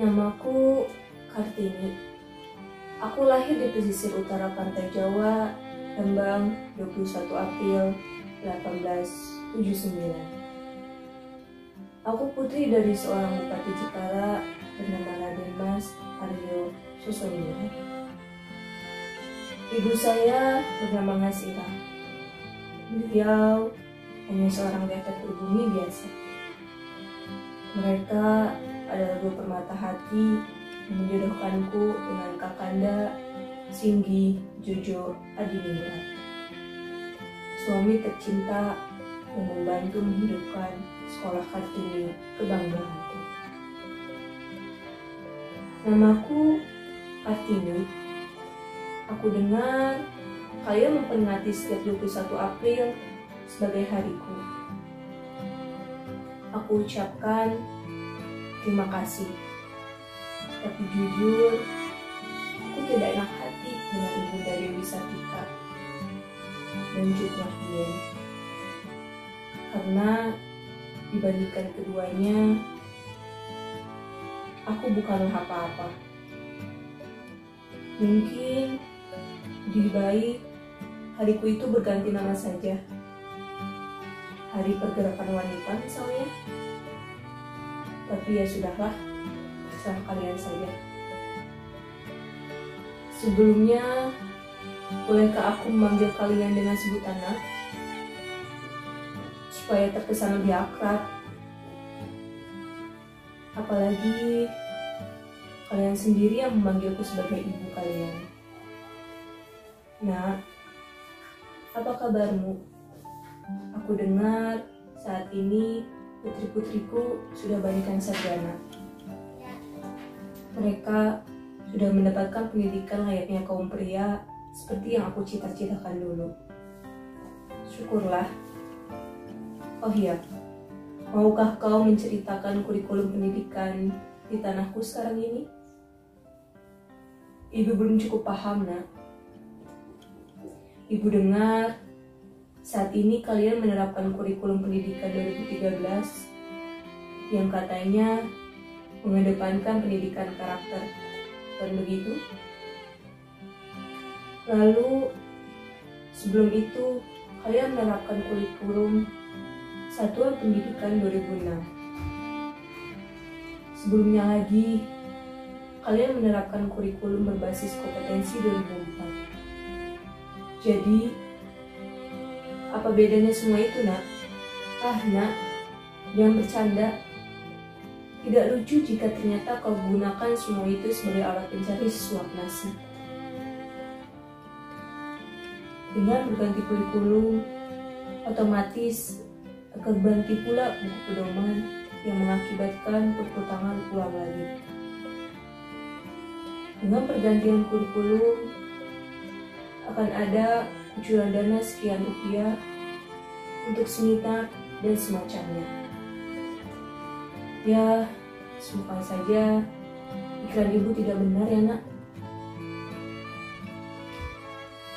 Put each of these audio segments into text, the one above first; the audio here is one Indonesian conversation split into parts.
Namaku Kartini. Aku lahir di pesisir utara pantai Jawa, Rembang, 21 April 1879. Aku putri dari seorang bupati Jepara bernama Raden Mas Aryo Sosoniro. Ibu saya bernama Ngasira. Beliau hanya seorang tetek pribumi biasa. Mereka adalah dua permata hati yang menjodohkanku dengan Kakanda Singgi Jojo Adiningrat, suami tercinta yang membantu menghidupkan sekolah Kartini kebanggaanku. Namaku Kartini. Aku dengar kalian memperingati setiap 21 April sebagai hariku. Aku ucapkan terima kasih. Tapi jujur, aku tidak enak hati dengan Ibunda Dewi Sartika dan Cut Nyahdien. Karena dibandingkan keduanya, aku bukanlah apa-apa. Mungkin lebih baik hariku itu berganti nama saja. Hari Pergerakan Wanita misalnya. Tapi ya sudahlah, terserah kalian saja. Sebelumnya, bolehkah aku memanggil kalian dengan sebutan nak? Supaya terkesan lebih akrab. Apalagi kalian sendiri yang memanggilku sebagai ibu kalian. Nak, apa kabarmu? Aku dengar saat ini putri-putriku sudah banyak yang sarjana. Mereka sudah mendapatkan pendidikan layaknya kaum pria seperti yang aku cita-citakan dulu. Syukurlah. Oh iya, maukah kau menceritakan kurikulum pendidikan di tanahku sekarang ini? Ibu belum cukup paham, nak. Ibu dengar saat ini kalian menerapkan kurikulum pendidikan 2013 yang katanya mengedepankan pendidikan karakter. Bukan begitu? Lalu sebelum itu kalian menerapkan kurikulum Satuan Pendidikan 2006. Sebelumnya lagi kalian menerapkan kurikulum berbasis kompetensi 2004. Jadi apa bedanya semua itu, nak? Nak, jangan bercanda. Tidak lucu jika ternyata kau gunakan semua itu sebagai alat pencari suap nasi. Dengan berganti kurikulum, otomatis akan berganti pula buku pedoman yang mengakibatkan perkutangan ulang lagi. Dengan pergantian kurikulum, akan ada kucuran dana sekian rupiah untuk seminar dan semacamnya. Ya, semoga saja pikiran ibu tidak benar ya, nak.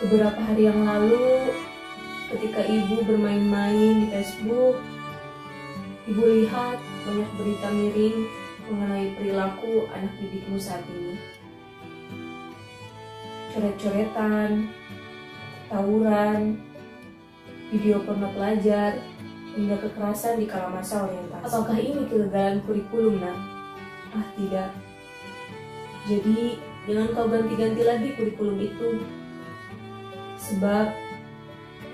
Beberapa hari yang lalu, ketika ibu bermain-main di Facebook, ibu lihat banyak berita miring mengenai perilaku anak didikmu saat ini. Coret-coretan, tawuran, video porno pelajar, hingga kekerasan di kala masa orientasi. Apakah ini kegagalan kurikulum, nak? Tidak. Jadi, jangan kau ganti-ganti lagi kurikulum itu. Sebab,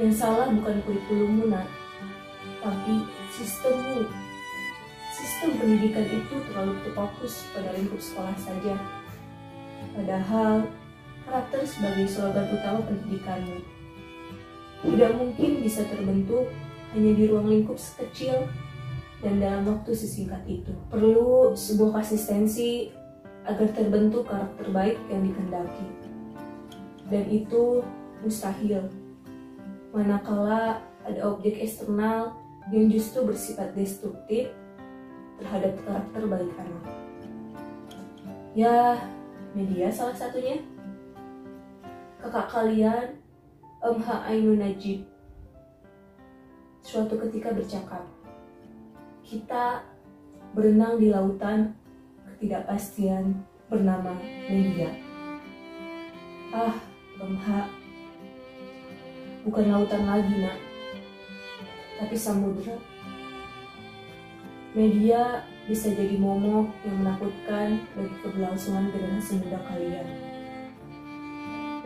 yang salah bukan kurikulummu, nak, tapi sistemmu. Sistem pendidikan itu terlalu terfokus pada lingkup sekolah saja. Padahal, karakter sebagai slogan utama pendidikanmu tidak mungkin bisa terbentuk hanya di ruang lingkup sekecil dan dalam waktu sesingkat itu. Perlu sebuah konsistensi agar terbentuk karakter baik yang dikehendaki. Dan itu mustahil manakala ada objek eksternal yang justru bersifat destruktif terhadap karakter baik anak. Ya, media salah satunya. Kakak kalian, H. Ainun Najib, suatu ketika bercakap, kita berenang di lautan ketidakpastian bernama media. Lemha, bukan lautan lagi nak, tapi samudera. Media bisa jadi momok yang menakutkan bagi keberlangsungan generasi muda kalian.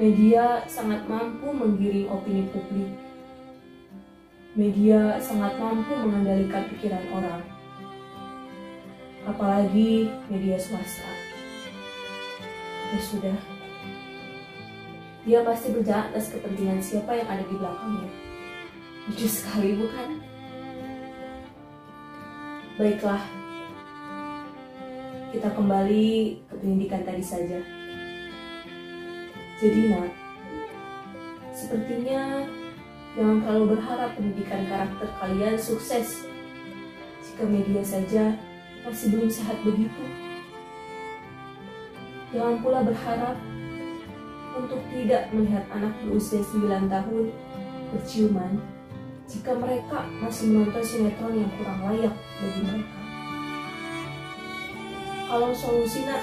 Media sangat mampu menggiring opini publik. Media sangat mampu mengendalikan pikiran orang. Apalagi media swasta. Ya sudah. Dia pasti berjalan atas kepentingan siapa yang ada di belakangnya. Lucu sekali bukan? Baiklah, kita kembali ke pendidikan tadi saja. Jadi nak, sepertinya jangan terlalu berharap pendidikan karakter kalian sukses jika media saja masih belum sehat begitu. Jangan pula berharap untuk tidak melihat anak berusia 9 tahun berciuman jika mereka masih menonton sinetron yang kurang layak bagi mereka. Kalau solusi nak,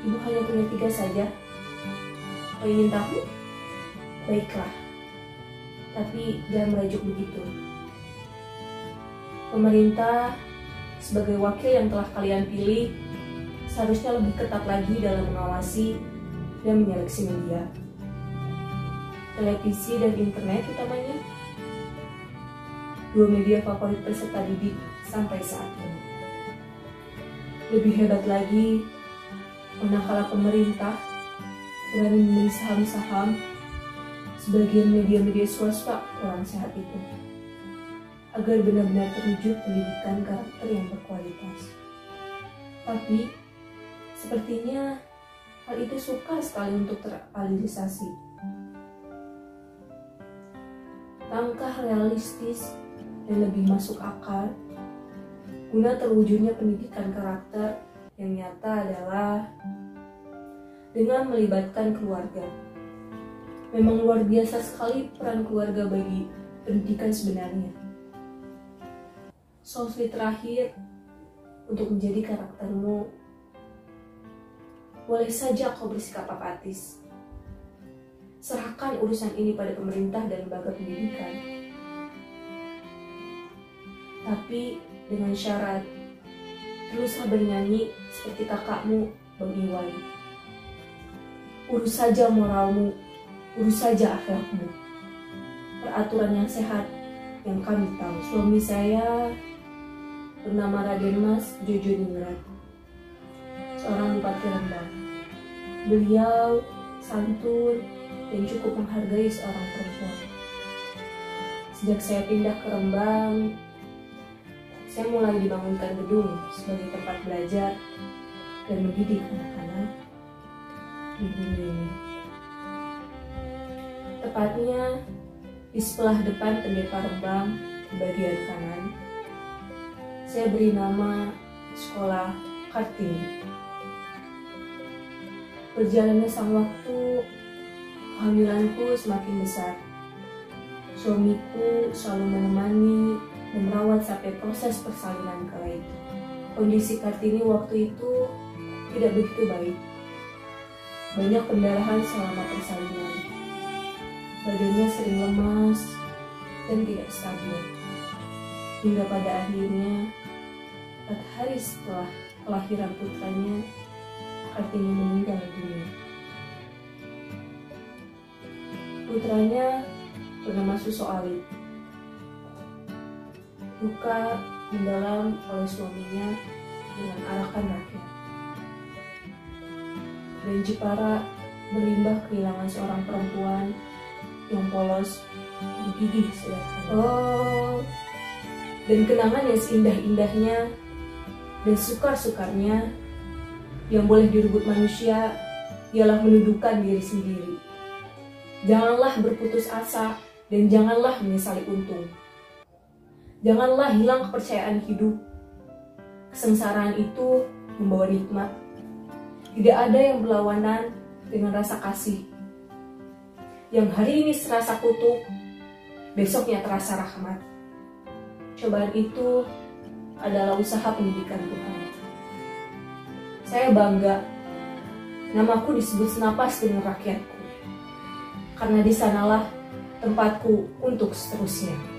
ibu hanya punya 3 saja. Kau ingin tahu? Baiklah, tapi jangan merajuk begitu. Pemerintah sebagai wakil yang telah kalian pilih seharusnya lebih ketat lagi dalam mengawasi dan menyeleksi media, televisi dan internet utamanya, 2 media favorit peserta didik sampai saat ini. Lebih hebat lagi, manakala pemerintah berani membeli saham-saham sebagian media-media swasta kurang sehat itu, agar benar-benar terwujud pendidikan karakter yang berkualitas. Tapi, sepertinya hal itu sukar sekali untuk terrealisasi. Langkah realistis dan lebih masuk akal guna terwujudnya pendidikan karakter yang nyata adalah dengan melibatkan keluarga. Memang luar biasa sekali peran keluarga bagi pendidikan sebenarnya. Solusi terakhir untuk menjadi karaktermu, boleh saja kau bersikap apatis. Serahkan urusan ini pada pemerintah dan lembaga pendidikan. Tapi dengan syarat, teruslah bernyanyi seperti kakakmu, Bang Iwan. Urus saja moralmu, urus saja akhlakmu. Peraturan yang sehat yang kami tahu. Suami saya bernama Raden Mas Jojo Ningrat, seorang bupati Rembang. Beliau santun dan cukup menghargai seorang perempuan. Sejak saya pindah ke Rembang, saya mulai dibangunkan gedung sebagai tempat belajar dan mendidik anak-anak di bumi ini. Tepatnya di sebelah depan pendeta Rembang di bagian kanan, saya beri nama Sekolah Kartini. Berjalannya sang waktu, kehamilanku semakin besar. Suamiku selalu menemani dan merawat sampai proses persalinan kala itu. Kondisi Kartini waktu itu tidak begitu baik. Banyak pendarahan selama persalinan. Badannya sering lemas dan tidak stabil. Hingga pada akhirnya, 4 hari setelah kelahiran putranya, Kartini meninggal dunia. Putranya bernama Suso Alit. Duka mendalam oleh suaminya dengan arakan rakyat. Dan Jepara berlimbah kehilangan seorang perempuan yang polos dan gigih sederhana. Dan kenangan yang seindah-indahnya dan sukar-sukarnya yang boleh direbut manusia ialah menuduhkan diri sendiri. Janganlah berputus asa dan janganlah menyesali untung. Janganlah hilang kepercayaan hidup. Kesengsaraan itu membawa nikmat. Tidak ada yang berlawanan dengan rasa kasih. Yang hari ini serasa kutuk, besoknya terasa rahmat. Cobaan itu adalah usaha pendidikan Tuhan. Saya bangga namaku disebut senapas dengan rakyatku, karena di sanalah tempatku untuk seterusnya.